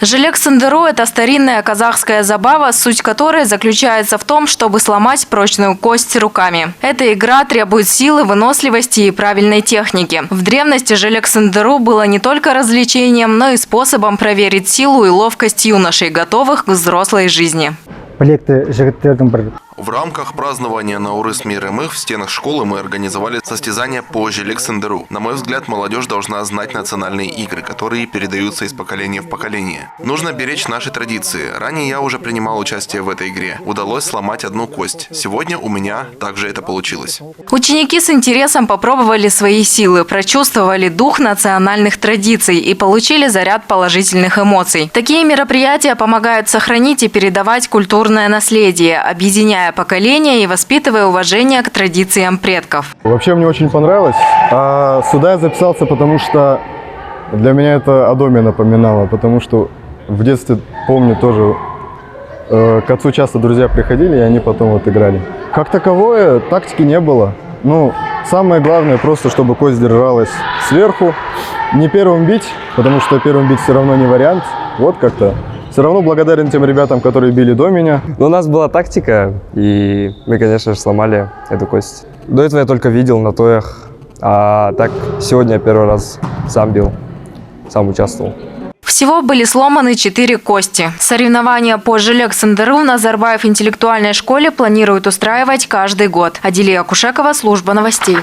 Желек-сындыру – это старинная казахская забава, суть которой заключается в том, чтобы сломать прочную кость руками. Эта игра требует силы, выносливости и правильной техники. В древности желек-сындыру было не только развлечением, но и способом проверить силу и ловкость юношей, готовых к взрослой жизни. В рамках празднования Наурыз Мейрамых в стенах школы мы организовали состязания по желек-сындыру. На мой взгляд, молодежь должна знать национальные игры, которые передаются из поколения в поколение. Нужно беречь наши традиции. Ранее я уже принимал участие в этой игре. Удалось сломать одну кость. Сегодня у меня также это получилось. Ученики с интересом попробовали свои силы, прочувствовали дух национальных традиций и получили заряд положительных эмоций. Такие мероприятия помогают сохранить и передавать культурное наследие, объединяя поколения и воспитывая уважение к традициям предков. Вообще мне очень понравилось. А сюда я записался, потому что для меня это о доме напоминало, потому что в детстве, помню, тоже к отцу часто друзья приходили, и они потом вот играли. Как таковое тактики не было. Ну, самое главное просто, чтобы кость держалась сверху. Не первым бить, потому что первым бить все равно не вариант. Вот как-то. Все равно благодарен тем ребятам, которые били до меня. Но у нас была тактика, и мы, конечно же, сломали эту кость. До этого я только видел на тоях, а так сегодня я первый раз сам бил, сам участвовал. Всего были сломаны 4 кости. Соревнования по желек-сындыру в Назарбаев интеллектуальной школе планируют устраивать каждый год. Адилия Кушекова, служба новостей.